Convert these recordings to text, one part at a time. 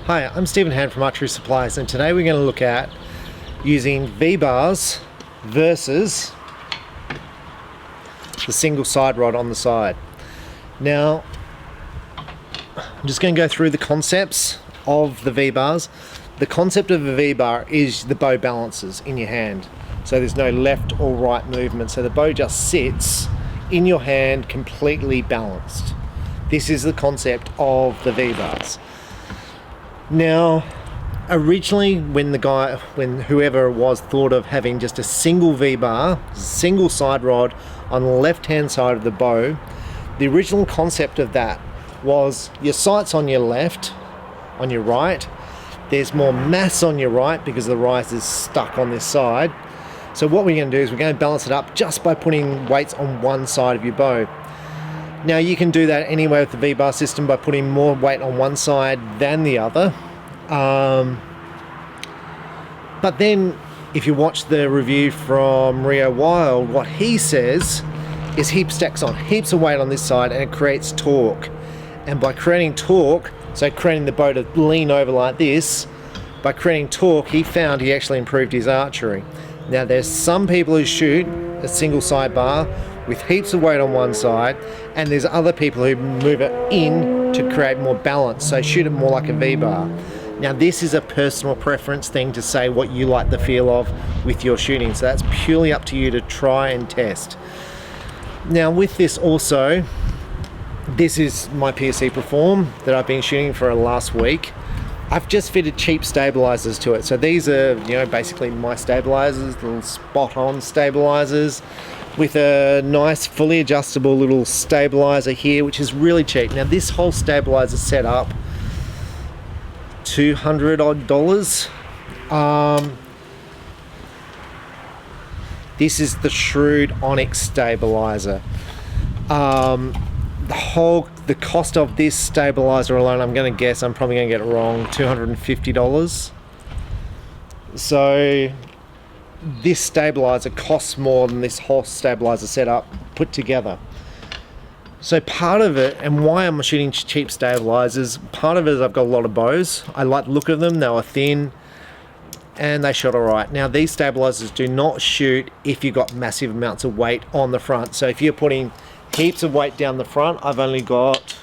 Hi, I'm Stephen Hand from Archery Supplies, and today we're going to look at using V-bars versus the single side rod on the side. Now, I'm just going to go through the concepts of the V-bars. The concept of a V-bar is the bow balances in your hand. So there's no left or right movement. So the bow just sits in your hand completely balanced. This is the concept of the V-bars. Now, originally when whoever it was thought of having just a single V-bar, single side rod on the left-hand side of the bow, the original concept of that was your sight's on your left, on your right, there's more mass on your right because the rise is stuck on this side. So what we're going to do is we're going to balance it up just by putting weights on one side of your bow. Now you can do that anyway with the V-bar system by putting more weight on one side than the other. But then if you watch the review from Rio Wild, what he says is heap stacks on heaps of weight on this side and it creates torque. And by creating torque, so creating the bow to lean over like this, by creating torque, he found he actually improved his archery. Now there's some people who shoot a single side bar with heaps of weight on one side, and there's other people who move it in to create more balance, so shoot it more like a V-bar. Now this is a personal preference thing to say what you like the feel of with your shooting, so that's purely up to you to try and test. Now with this also, this is my PSE Perform that I've been shooting for last week. I've just fitted cheap stabilizers to it. So these are, basically my stabilizers, little spot-on stabilizers with a nice fully adjustable little stabilizer here, which is really cheap. Now this whole stabilizer setup, $200 odd. This is the Shrewd Onyx stabilizer. The cost of this stabilizer alone, I'm going to guess, I'm probably going to get it wrong, $250. So this stabilizer costs more than this whole stabilizer setup put together. So part of it, and why I'm shooting cheap stabilizers, part of it is I've got a lot of bows. I like the look of them. They were thin and they shot alright. Now these stabilizers do not shoot if you've got massive amounts of weight on the front. So if you're putting heaps of weight down the front, I've only got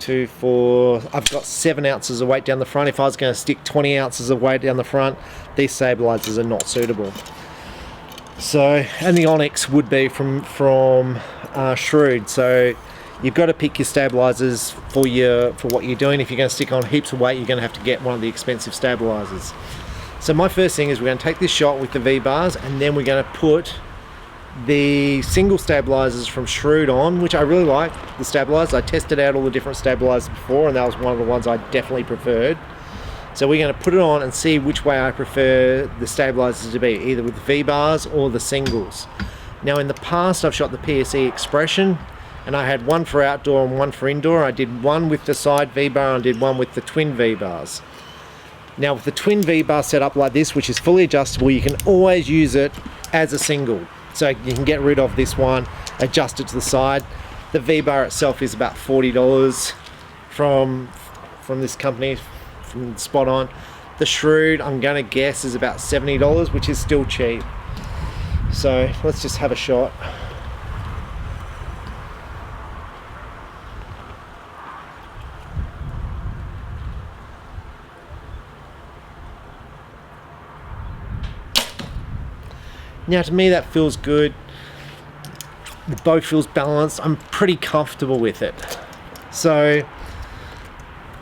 I've got 7 ounces of weight down the front. If I was going to stick 20 ounces of weight down the front, these stabilizers are not suitable. So, and the Onyx would be from Shrewd. So you've got to pick your stabilizers for what you're doing. If you're going to stick on heaps of weight, you're going to have to get one of the expensive stabilizers. So my first thing is we're going to take this shot with the V-bars, and then we're going to put the single stabilizers from Shrewd on, which I really like the stabilizers. I tested out all the different stabilizers before, and that was one of the ones I definitely preferred. So we're going to put it on and see which way I prefer the stabilizers to be, either with the V-bars or the singles. Now in the past I've shot the PSE Expression, and I had one for outdoor and one for indoor. I did one with the side V-bar and I did one with the twin V-bars. Now with the twin V-bar set up like this, which is fully adjustable, you can always use it as a single. So you can get rid of this one, adjust it to the side. The V-bar itself is about $40 from this company, from Spot On. The Shrewd, I'm going to guess, is about $70, which is still cheap. So let's just have a shot. Now to me that feels good. The bow feels balanced. I'm pretty comfortable with it. So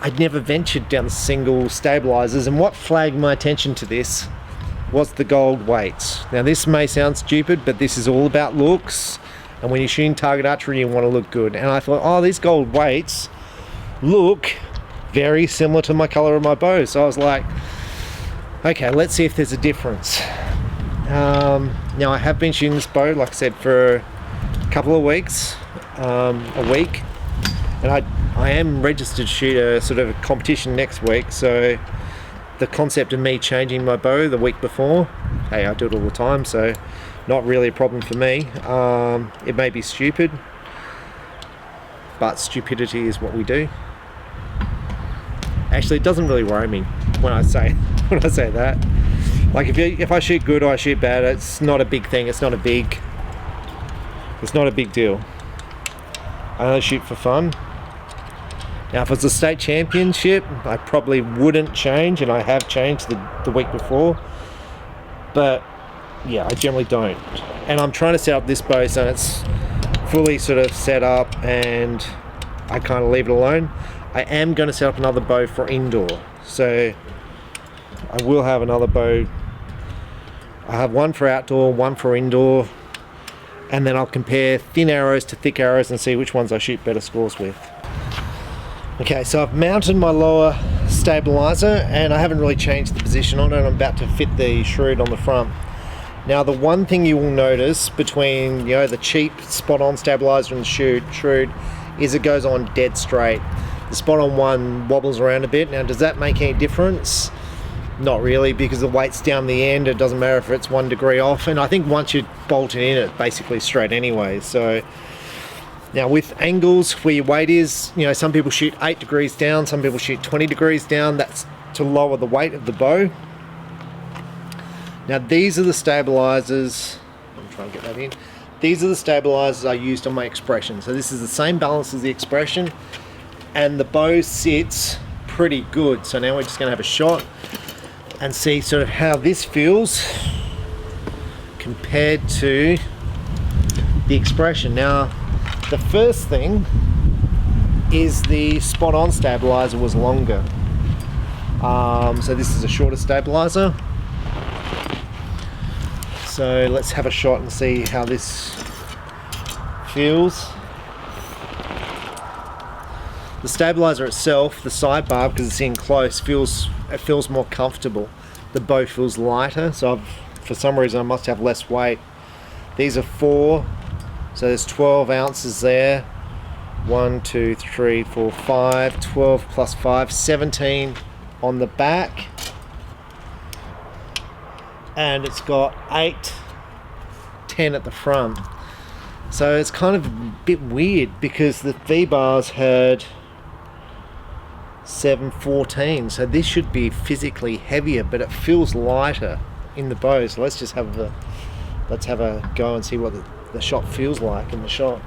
I'd never ventured down the single stabilizers, and what flagged my attention to this was the gold weights. Now this may sound stupid, but this is all about looks, and when you're shooting target archery you want to look good. And I thought, oh, these gold weights look very similar to my color of my bow. So I was like, okay, let's see if there's a difference. Now I have been shooting this bow, like I said, for a couple of weeks, a week, and I am registered to shoot a sort of a competition next week. So the concept of me changing my bow the week before, hey, I do it all the time, so not really a problem for me. It may be stupid, but stupidity is what we do. Actually, it doesn't really worry me when I say that. Like if I shoot good or I shoot bad, it's not a big thing. It's not a big deal. I only shoot for fun. Now, if it's a state championship, I probably wouldn't change, and I have changed the week before. But yeah, I generally don't. And I'm trying to set up this bow so it's fully sort of set up, and I kind of leave it alone. I am going to set up another bow for indoor, so I will have another bow. I have one for outdoor, one for indoor, and then I'll compare thin arrows to thick arrows and see which ones I shoot better scores with. Okay, so I've mounted my lower stabilizer and I haven't really changed the position on it. I'm about to fit the shroud on the front. Now, the one thing you will notice between, you know, the cheap spot-on stabilizer and the shroud is it goes on dead straight. The spot-on one wobbles around a bit. Now, does that make any difference? Not really, because the weight's down the end. It doesn't matter if it's 1 degree off, and I think once you bolt it in, it's basically straight anyway. So now with angles where your weight is, you know, some people shoot 8 degrees down, some people shoot 20 degrees down. That's to lower the weight of the bow. Now these are the stabilizers. I'm trying to get that in. These are the stabilizers I used on my expression. So this is the same balance as the expression, and the bow sits pretty good. So now we're just going to have a shot and see sort of how this feels compared to the expression. Now, the first thing is the spot-on stabilizer was longer. So this is a shorter stabilizer. So let's have a shot and see how this feels. The stabilizer itself, the sidebar, because it's in close, it feels more comfortable. The bow feels lighter, so for some reason I must have less weight. These are 4, so there's 12 ounces there. 1, 2, 3, 4, 5, 12 plus 5, 17 on the back. And it's got 8, 10 at the front. So it's kind of a bit weird because the Vbars had 714, so this should be physically heavier, but it feels lighter in the bow. So let's have a go and see what the shot feels like in the shot.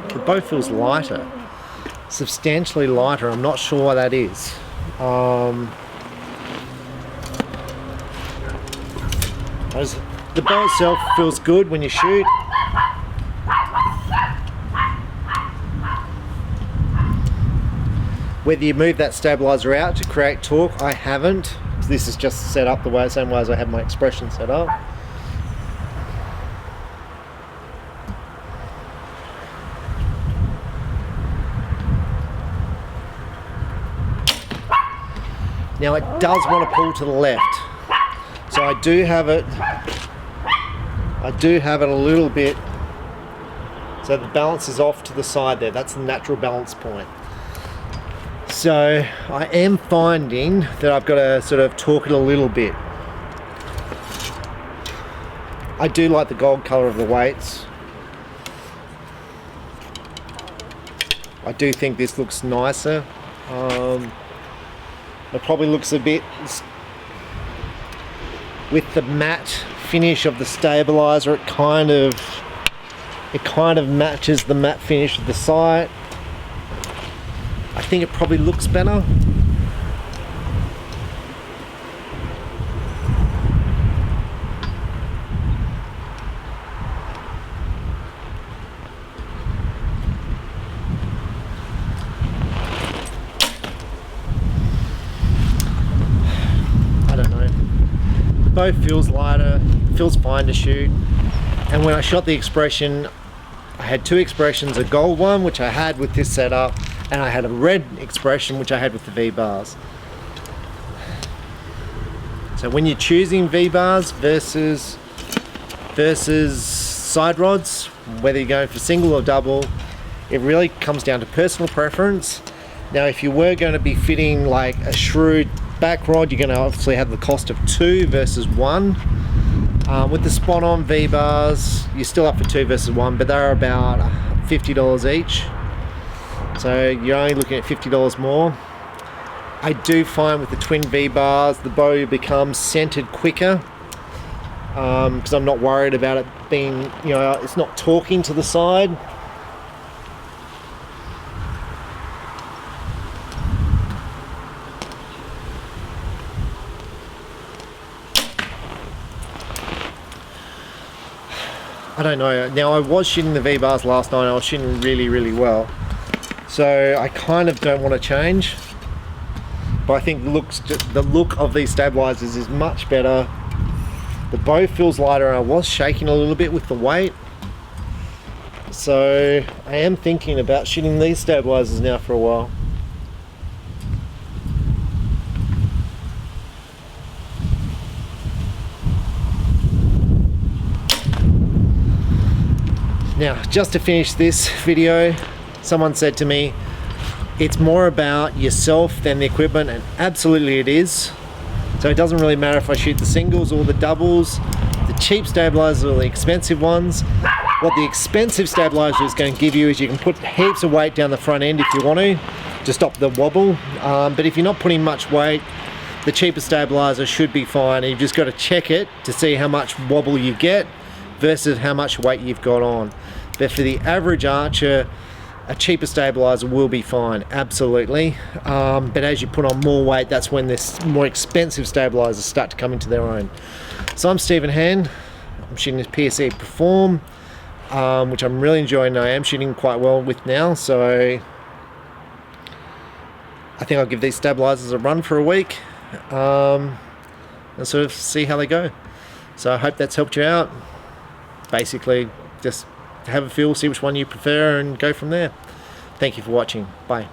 The bow feels lighter, substantially lighter. I'm not sure why that is. The bow itself feels good when you shoot. Whether you move that stabilizer out to create torque, I haven't. This is just set up the same way as I have my expression set up. Now it does want to pull to the left, so I do have it a little bit, so the balance is off to the side there. That's the natural balance point. So I am finding that I've got to sort of torque it a little bit. I do like the gold color of the weights. I do think this looks nicer. It probably looks a bit, with the matte finish of the stabilizer, it kind of matches the matte finish of the sight. I think it probably looks better. Bow feels lighter, feels fine to shoot. And when I shot the expression, I had 2 expressions, a gold one which I had with this setup, and I had a red expression which I had with the Vbars. So when you're choosing Vbars versus side rods, whether you're going for single or double, it really comes down to personal preference. Now if you were going to be fitting like a shroud back rod, you're going to obviously have the cost of 2 versus 1. With the spot-on V-bars, you're still up for 2 versus 1, but they're about $50 each. So you're only looking at $50 more. I do find with the twin V-bars, the bow becomes centered quicker, because I'm not worried about it being, you know, it's not torquing to the side. I don't know. Now, I was shooting the V-bars last night. I was shooting really well. So I kind of don't want to change. But I think the look of these stabilizers is much better. The bow feels lighter, and I was shaking a little bit with the weight. So I am thinking about shooting these stabilizers now for a while. Now, just to finish this video, someone said to me, it's more about yourself than the equipment, and absolutely it is. So it doesn't really matter if I shoot the singles or the doubles, the cheap stabilizers or the expensive ones. What the expensive stabilizer is going to give you is you can put heaps of weight down the front end if you want to stop the wobble. But if you're not putting much weight, the cheaper stabilizer should be fine. And you've just got to check it to see how much wobble you get versus how much weight you've got on. But for the average archer, a cheaper stabilizer will be fine, absolutely. But as you put on more weight, that's when this more expensive stabilizers start to come into their own. So I'm Stephen Hand. I'm shooting this PSE Perform, which I'm really enjoying. I am shooting quite well with now, so I think I'll give these stabilizers a run for a week and sort of see how they go. So I hope that's helped you out. Basically, just have a feel, see which one you prefer, and go from there. Thank you for watching. Bye.